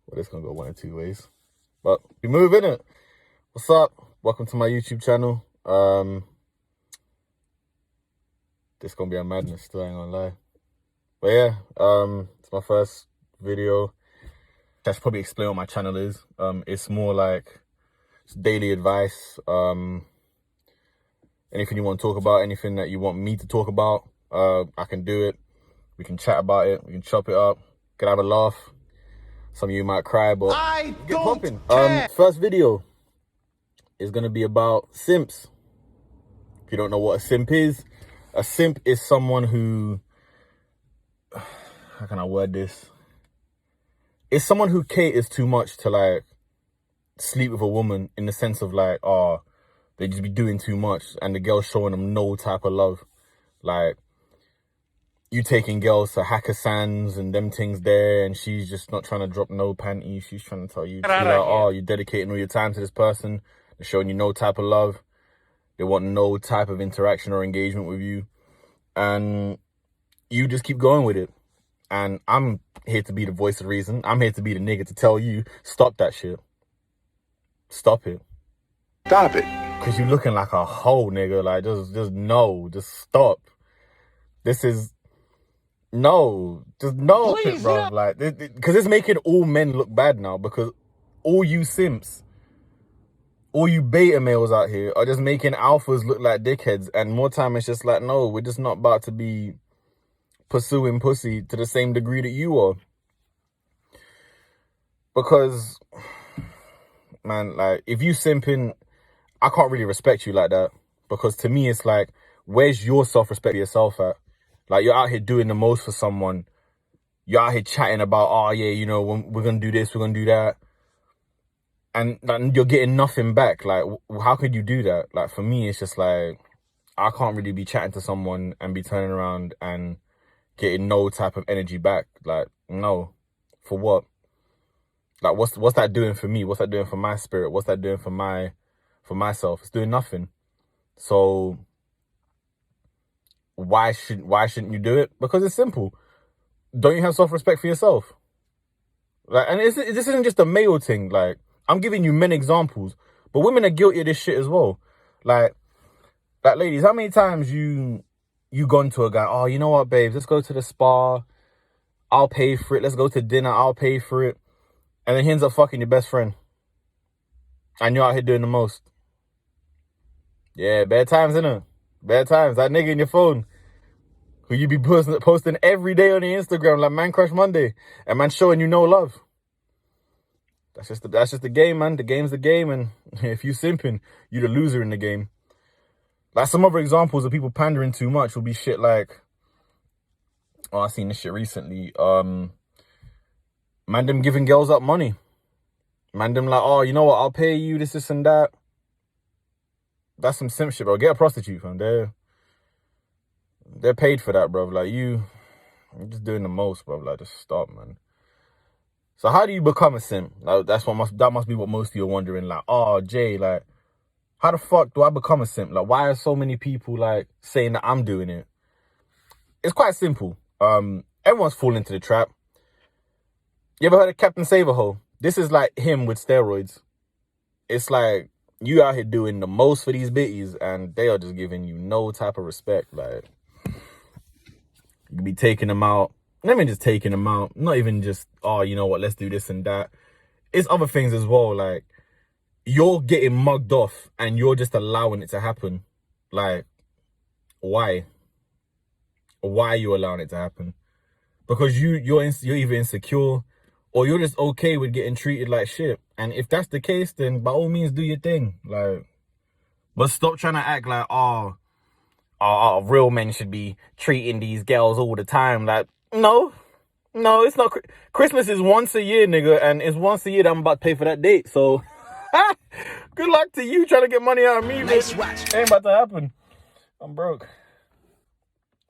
Well, this gonna go one of two ways. But we move in it. What's up? Welcome to my YouTube channel. This gonna be a madness, still ain't gonna lie. But yeah, it's my first video. I should probably explain what my channel is. It's more like daily advice. Anything you want to talk about, anything that you want me to talk about, I can do it. We can chat about it. We can chop it up. Can have a laugh. Some of you might cry, but I get don't popping. care. First video is gonna be about simps. If you don't know what a simp is someone who, how can I word this? It's someone who caters too much to like sleep with a woman, in the sense of like, oh, they just be doing too much and the girl's showing them no type of love. Like, you taking girls to Hacker-Sands and them things there, and she's just not trying to drop no panties. She's trying to tell you, like, oh, you're dedicating all your time to this person. They're showing you no type of love. They want no type of interaction or engagement with you. And you just keep going with it. And I'm here to be the voice of reason. I'm here to be the nigga to tell you, stop that shit. Stop it. Stop it. Because you're looking like a hoe, nigga. Like, just no. Just stop. This is... No, just no, please, bro. Yeah. Like, because it's making all men look bad now. Because all you simps, all you beta males out here are just making alphas look like dickheads. And more time, it's just like, no, we're just not about to be pursuing pussy to the same degree that you are. Because, man, like, if you simping, I can't really respect you like that. Because to me, it's like, where's your self-respect for yourself at? Like, you're out here doing the most for someone. You're out here chatting about, oh, yeah, you know, we're going to do this, we're going to do that. And like, you're getting nothing back. Like, how could you do that? Like, for me, it's just like, I can't really be chatting to someone and be turning around and getting no type of energy back. Like, no. For what? Like, what's that doing for me? What's that doing for my spirit? What's that doing for myself? It's doing nothing. So... Why shouldn't you do it? Because it's simple. Don't you have self-respect for yourself? Like, and this isn't just a male thing. Like, I'm giving you men examples, but women are guilty of this shit as well. Like ladies, how many times you gone to a guy? Oh, you know what, babes? Let's go to the spa. I'll pay for it. Let's go to dinner. I'll pay for it. And then he ends up fucking your best friend, and you're out here doing the most. Yeah, bad times, innit? Bad times. That nigga in your phone who you be posting every day on the Instagram like Man Crush Monday, and man showing you no love. That's just the game, man. The game's the game, and if you simping, you the loser in the game. Like, some other examples of people pandering too much will be shit like, oh, I seen this shit recently. Man them giving girls up money. Man them like, oh, you know what, I'll pay you this and that. That's some simp shit, bro. Get a prostitute, fam. They're paid for that, bro. Like, you're just doing the most, bro. Like, just stop, man. So how do you become a simp? Like, that must be what most of you are wondering. Like, oh, Jay, like, how the fuck do I become a simp? Like, why are so many people like saying that I'm doing it? It's quite simple. Everyone's fallen into the trap. You ever heard of Captain Save-A-Ho? This is like him with steroids. It's like, you out here doing the most for these bitties, and they are just giving you no type of respect. Like, you could be taking them out. Not even just taking them out. Not even just, oh, you know what, let's do this and that. It's other things as well. Like, you're getting mugged off, and you're just allowing it to happen. Like, why? Why are you allowing it to happen? Because you're either insecure, or you're just okay with getting treated like shit. And if that's the case, then by all means, do your thing. Like, but stop trying to act like, oh, real men should be treating these girls all the time. Like, no, it's not. Christmas is once a year, nigga. And it's once a year that I'm about to pay for that date. So, good luck to you trying to get money out of me, bitch. Ain't about to happen. I'm broke.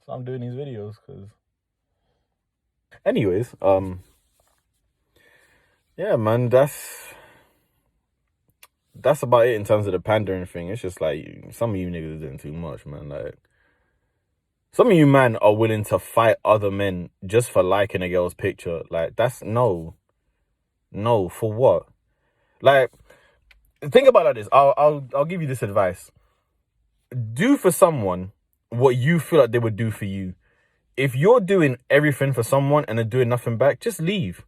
So I'm doing these videos, because... Anyways, yeah, man, that's about it in terms of the pandering thing. It's just like, some of you niggas are doing too much, man. Like, some of you men are willing to fight other men just for liking a girl's picture. Like, that's no. No, for what? Like, think about it like this. I'll give you this advice. Do for someone what you feel like they would do for you. If you're doing everything for someone and they're doing nothing back, just leave.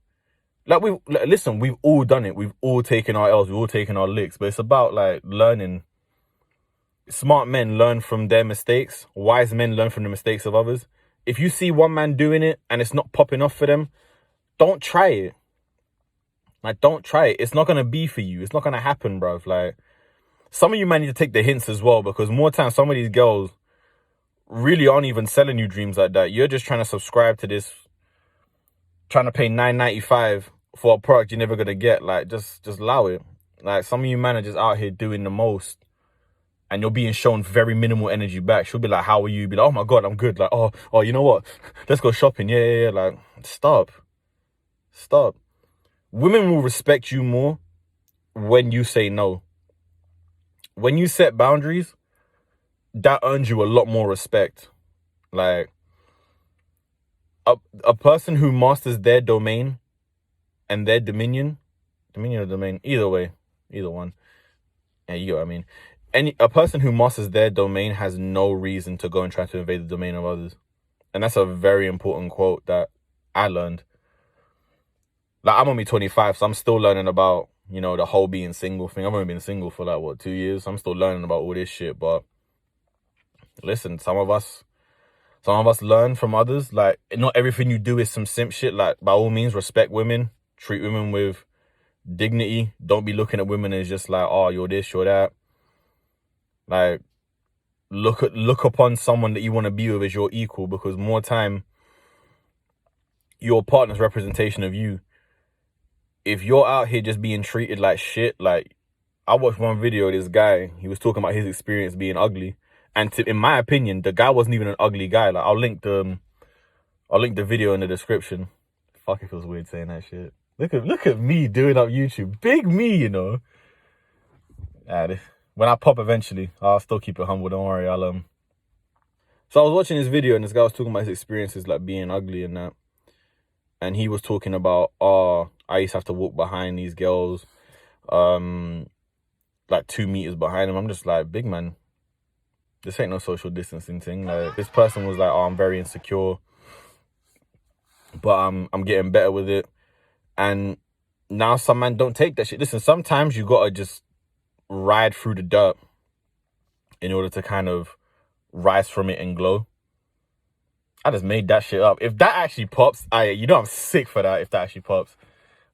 Like, listen, we've all done it. We've all taken our L's. We've all taken our licks. But it's about, like, learning. Smart men learn from their mistakes. Wise men learn from the mistakes of others. If you see one man doing it and it's not popping off for them, don't try it. Like, don't try it. It's not going to be for you. It's not going to happen, bruv. Like, some of you might need to take the hints as well, because more times some of these girls really aren't even selling you dreams like that. You're just trying to subscribe to this, trying to pay $9.95 for a product you're never going to get. Like, just allow it. Like, some of you managers out here doing the most, and you're being shown very minimal energy back. She'll be like, how are you? Be like, oh my God, I'm good. Like, oh, you know what? Let's go shopping. Yeah. Like, stop. Women will respect you more when you say no. When you set boundaries, that earns you a lot more respect. Like, a person who masters their domain and their dominion or domain, either way, either one. Yeah, you get what I mean. A person who masters their domain has no reason to go and try to invade the domain of others. And that's a very important quote that I learned. Like, I'm only 25, so I'm still learning about, you know, the whole being single thing. I've only been single for like, 2 years? I'm still learning about all this shit. But listen, some of us learn from others. Like, not everything you do is some simp shit. Like, by all means, respect women. Treat women with dignity. Don't be looking at women as just like, oh, you're this, you're that. Like, look upon someone that you want to be with as your equal, because more time, your partner's representation of you. If you're out here just being treated like shit, like, I watched one video of this guy. He was talking about his experience being ugly, and in my opinion, the guy wasn't even an ugly guy. Like, I'll link the video in the description. Fuck, it feels weird saying that shit. Look at me doing up YouTube. Big me, you know. When I pop eventually, I'll still keep it humble. Don't worry. So I was watching this video and this guy was talking about his experiences like being ugly and that. And he was talking about, I used to have to walk behind these girls, like 2 meters behind them. I'm just like, big man, this ain't no social distancing thing. Like, this person was like, I'm very insecure, but I'm getting better with it. And now some man don't take that shit. Listen, sometimes you gotta just ride through the dirt in order to kind of rise from it and glow. I just made that shit up. If that actually pops, you know I'm sick for that if that actually pops.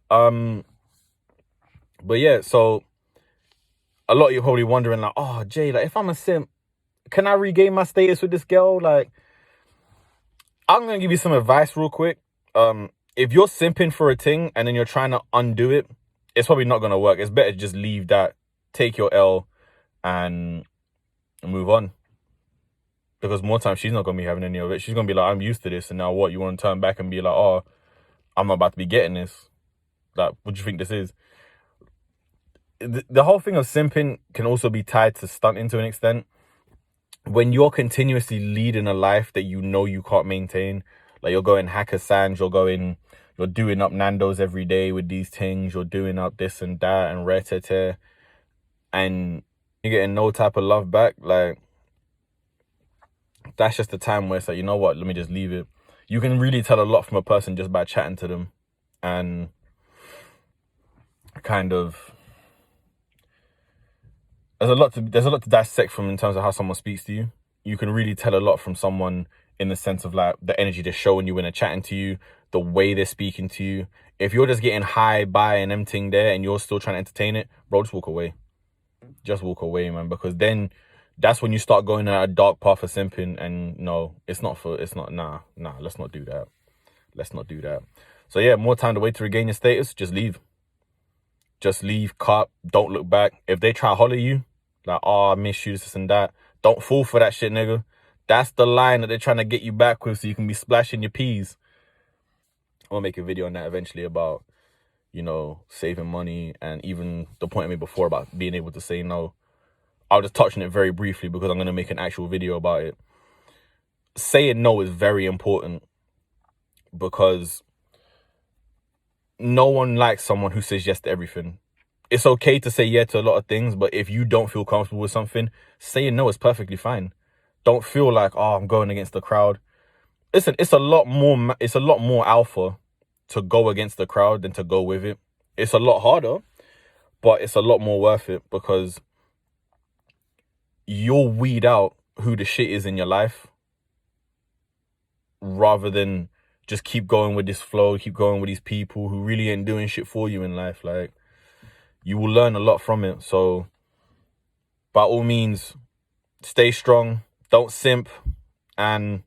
But yeah, so a lot of you are probably wondering like, oh, Jay, like, if I'm a simp, can I regain my status with this girl? Like, I'm going to give you some advice real quick. If you're simping for a thing and then you're trying to undo it, it's probably not going to work. It's better to just leave that, take your L, and move on. Because more times she's not going to be having any of it. She's going to be like, I'm used to this. And now what? You want to turn back and be like, oh, I'm not about to be getting this. Like, what do you think this is? The whole thing of simping can also be tied to stunting to an extent. When you're continuously leading a life that you know you can't maintain, like you're going hacker sands, you're doing up Nando's every day with these things, you're doing up this and that and re-te-te, and you're getting no type of love back, like, that's just the time where it's like, you know what, let me just leave it. You can really tell a lot from a person just by chatting to them, and kind of, there's a lot to dissect from in terms of how someone speaks to you. You can really tell a lot from someone in the sense of like the energy they're showing you when they're chatting to you, the way they're speaking to you. If you're just getting high by and emptying there and you're still trying to entertain it, bro, just walk away. Just walk away, man, because then that's when you start going down a dark path of simping. And no, let's not do that. Let's not do that. So yeah, more time to wait to regain your status, just leave. Just leave, cut, don't look back. If they try to holler you, like, oh, I miss you, this and that, don't fall for that shit, nigga. That's the line that they're trying to get you back with so you can be splashing your peas. I'll make a video on that eventually about, you know, saving money, and even the point I made before about being able to say no. I'll just touch on it very briefly because I'm going to make an actual video about it. Saying no is very important, because no one likes someone who says yes to everything. It's okay to say yeah to a lot of things, but if you don't feel comfortable with something, saying no is perfectly fine. Don't feel like, oh, I'm going against the crowd. Listen, it's a lot more alpha to go against the crowd than to go with it. It's a lot harder, but it's a lot more worth it, because you'll weed out who the shit is in your life, rather than just keep going with this flow, keep going with these people who really ain't doing shit for you in life. Like, you will learn a lot from it. So by all means, stay strong, don't simp, and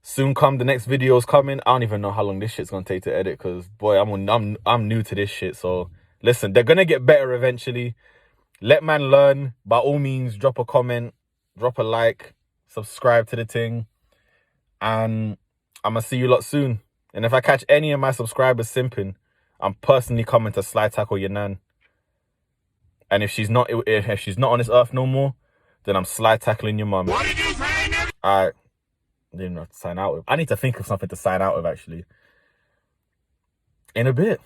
soon come the next videos coming. I don't even know how long this shit's gonna take to edit, because boy, I'm new to this shit. So listen, they're gonna get better eventually. Let man learn. By all means, drop a comment, drop a like, subscribe to the thing, and I'm gonna see you lot soon. And if I catch any of my subscribers simping, I'm personally coming to slide tackle your nan. And if she's not on this earth no more, then I'm slide tackling your mum. What did you say? I didn't know what to sign out with. I need to think of something to sign out with, actually. In a bit.